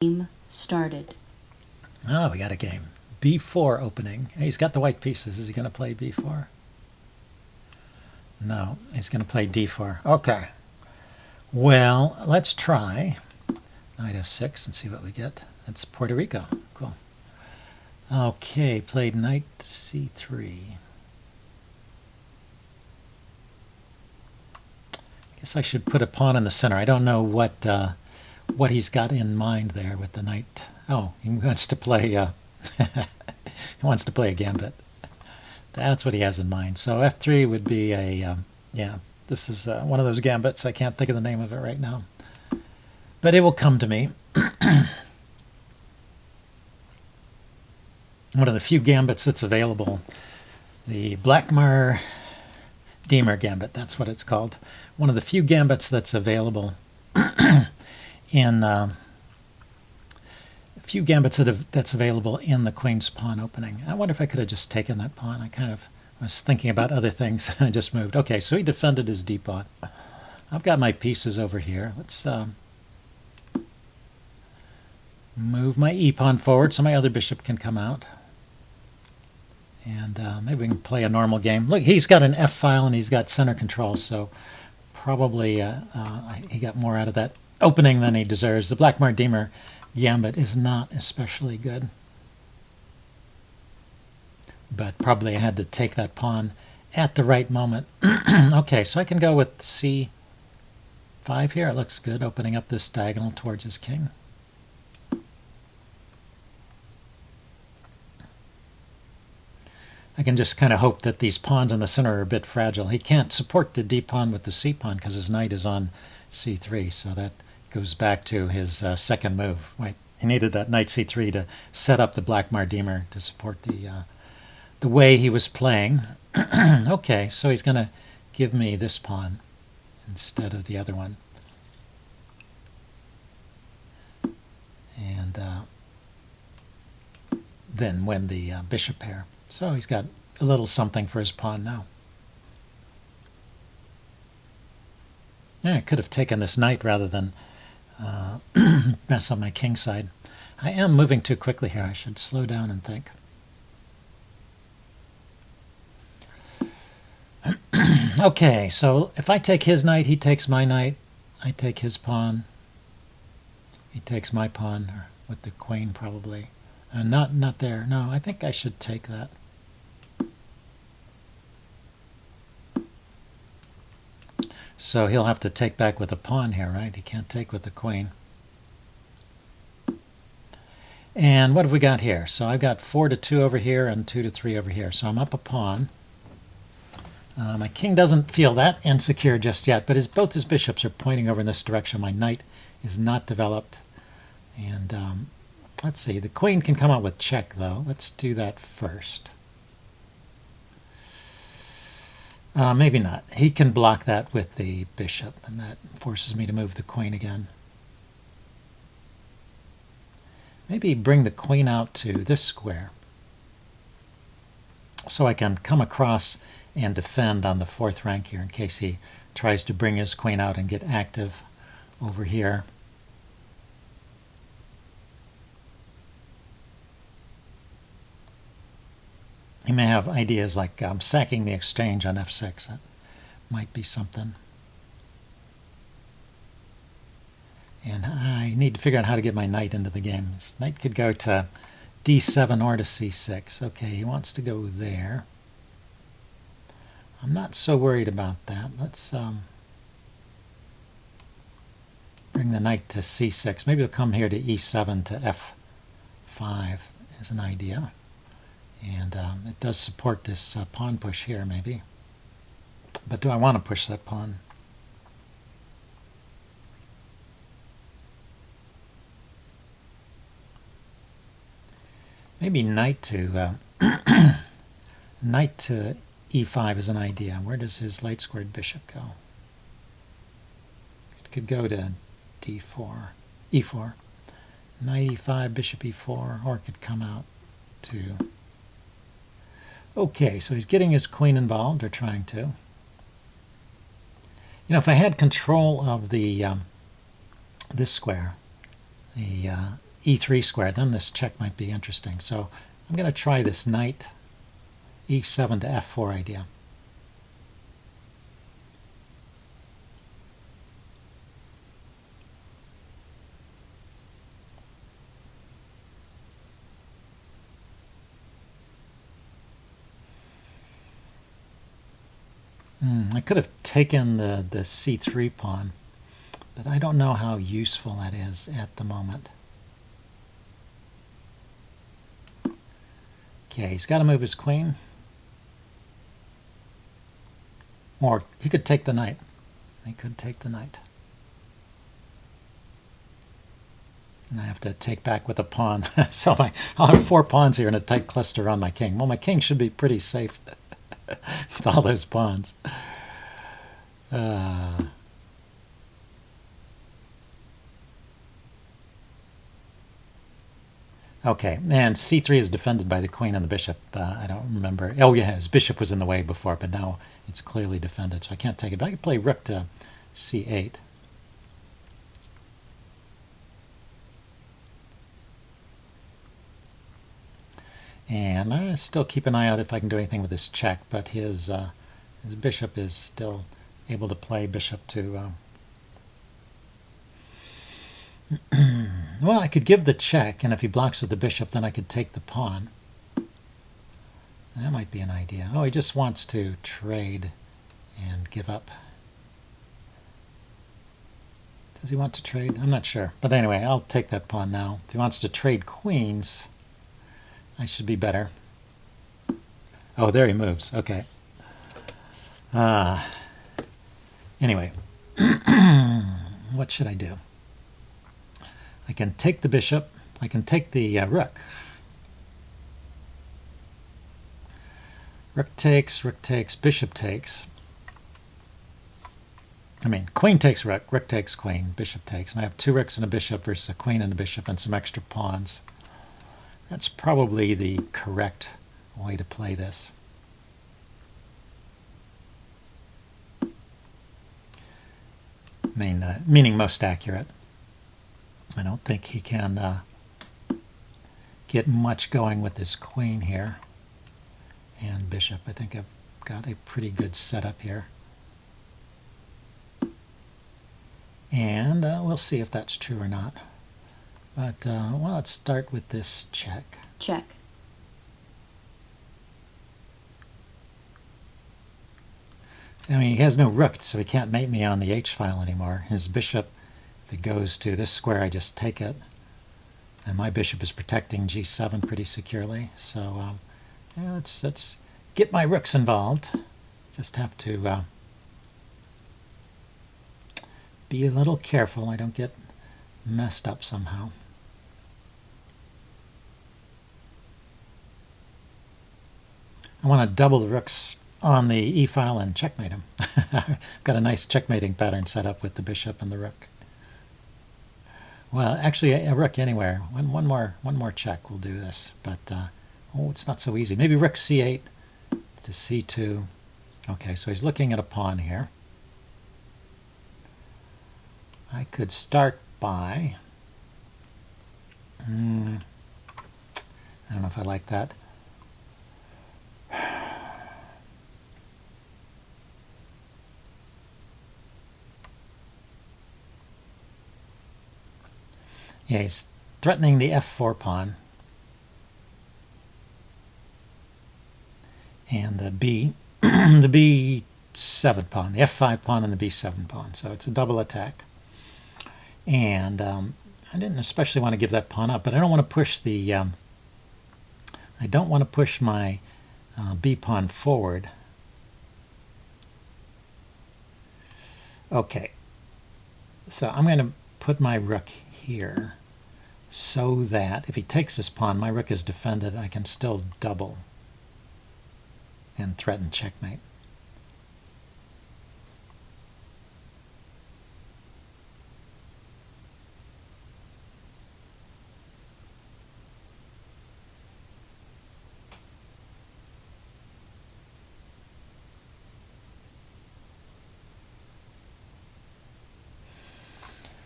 Game started. Oh, we got a game. B4 opening. Hey, he's got the white pieces. Is he going to play B4? No, he's going to play D4. Okay. Well, let's try knight F6 and see what we get. That's Puerto Rico. Cool. Okay, played knight C3. Guess I should put a pawn in the center. I don't know what he's got in mind there with the knight. Oh, he wants to play he wants to play a gambit. That's what he has in mind. So F3 would be a yeah. This is one of those gambits. I can't think of the name of it right now, but it will come to me. One of the few gambits that's available, the Blackmar-Diemer gambit. That's what it's called. One of the few gambits that's available in that's available in the queen's pawn opening. I wonder if I could have just taken that pawn. I kind of was thinking about other things and I just moved. Okay, so he defended his d pawn. I've got my pieces over here. Let's move my e pawn forward so my other bishop can come out. And maybe we can play a normal game. Look, he's got an F file and he's got center control, so probably he got more out of that opening than he deserves. The Blackmar-Diemer gambit is not especially good, but probably I had to take that pawn at the right moment. Okay, so I can go with C5 here. It looks good, opening up this diagonal towards his king. I can just kind of hope that these pawns in the center are a bit fragile. He can't support the d pawn with the c pawn because his knight is on c3, so that goes back to his second move. Right? He needed that knight c3 to set up the Blackmar-Diemer to support the way he was playing. Okay, so he's going to give me this pawn instead of the other one. And then win the bishop pair. So he's got a little something for his pawn now. Yeah, I could have taken this knight rather than mess up my king side. I am moving too quickly here. I should slow down and think. Okay, so if I take his knight, he takes my knight. I take his pawn. He takes my pawn, or with the queen probably. Not there. No, I think I should take that. So he'll have to take back with a pawn here, right? He can't take with the queen. And what have we got here? So I've got 4-2 over here and 2-3 over here. So I'm up a pawn. My king doesn't feel that insecure just yet, but both his bishops are pointing over in this direction. My knight is not developed. And let's see, the queen can come out with check, though. Let's do that first. Maybe not. He can block that with the bishop, and that forces me to move the queen again. Maybe bring the queen out to this square so I can come across and defend on the fourth rank here in case he tries to bring his queen out and get active over here. He may have ideas like sacking the exchange on f6. That might be something. And I need to figure out how to get my knight into the game. This knight could go to d7 or to c6. Okay, he wants to go there. I'm not so worried about that. Let's bring the knight to c6. Maybe he'll come here to e7 to f5 is an idea. And it does support this pawn push here, maybe. But do I want to push that pawn? Maybe knight to knight to e5 is an idea. Where does his light squared bishop go? It could go to d4, e4, knight e5, bishop e4, or it could come out to. Okay, so he's getting his queen involved, or trying to. You know, if I had control of the this square, the e3 square, then this check might be interesting. So I'm going to try this knight e7 to f4 idea. I could have taken the c3 pawn, but I don't know how useful that is at the moment. Okay, he's got to move his queen. Or he could take the knight. He could take the knight. And I have to take back with a pawn. So I'll have 4 pawns here in a tight cluster on my king. Well, my king should be pretty safe with all those pawns. Okay, and c3 is defended by the queen and the bishop. I don't remember. Oh, yeah, his bishop was in the way before, but now it's clearly defended, so I can't take it. But I can play rook to c8. And I still keep an eye out if I can do anything with this check, but his bishop is still able to play bishop to... well, I could give the check, and if he blocks with the bishop, then I could take the pawn. That might be an idea. Oh, he just wants to trade and give up. Does he want to trade? I'm not sure. But anyway, I'll take that pawn now. If he wants to trade queens, I should be better. Oh, there he moves. Okay. Anyway, what should I do? I can take the bishop. I can take the rook. Rook takes, bishop takes. I mean, queen takes rook, rook takes queen, bishop takes. And I have 2 rooks and a bishop versus a queen and a bishop and some extra pawns. That's probably the correct way to play this. Meaning most accurate. I don't think he can get much going with this queen here and bishop. I think I've got a pretty good setup here. And we'll see if that's true or not. But, well, let's start with this check. Check. I mean, he has no rook, so he can't mate me on the h-file anymore. His bishop, if it goes to this square, I just take it. And my bishop is protecting g7 pretty securely. So yeah, let's get my rooks involved. Just have to be a little careful I don't get messed up somehow. I want to double the rooks on the e-file and checkmate him. Got a nice checkmating pattern set up with the bishop and the rook. Well, actually, a rook anywhere. One more check will do this. But oh, it's not so easy. Maybe rook c8 to c2. Okay, so he's looking at a pawn here. I could start by... I don't know if I like that. Yeah, he's threatening the f4 pawn and the the b7 pawn, the f5 pawn and the b7 pawn. So it's a double attack. And I didn't especially want to give that pawn up, but I don't want to push the I don't want to push my b pawn forward. Okay, so I'm going to put my rook here so that if he takes this pawn, my rook is defended. I can still double and threaten checkmate.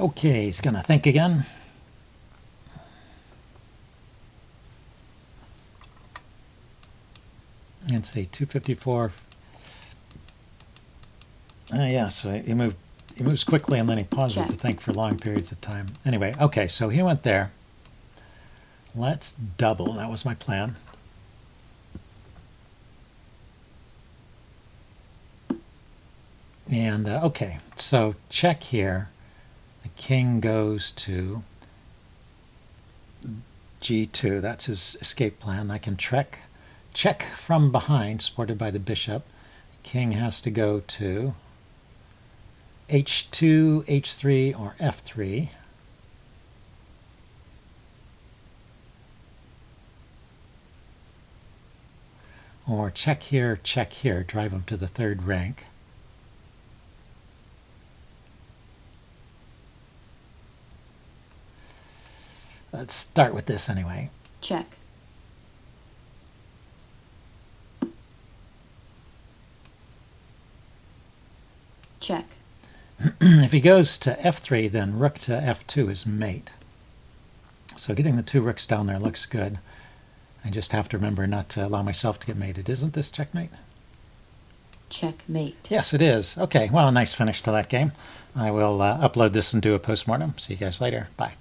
Okay, he's going to think again. Let's see, 254. Yeah, so he moves quickly and then he pauses Check. to think for long periods of time. Anyway, okay, so he went there. Let's double. That was my plan. And okay, so check here. The king goes to g2. That's his escape plan. I can check from behind, supported by the bishop. The king has to go to h2, h3, or f3. Or check here, drive him to the third rank. Let's start with this anyway. Check. Check. If he goes to f3, then rook to f2 is mate. So getting the two rooks down there looks good. I just have to remember not to allow myself to get mated. Isn't this checkmate? Checkmate. Yes, it is. Okay, well, nice finish to that game. I will upload this and do a postmortem. See you guys later. Bye.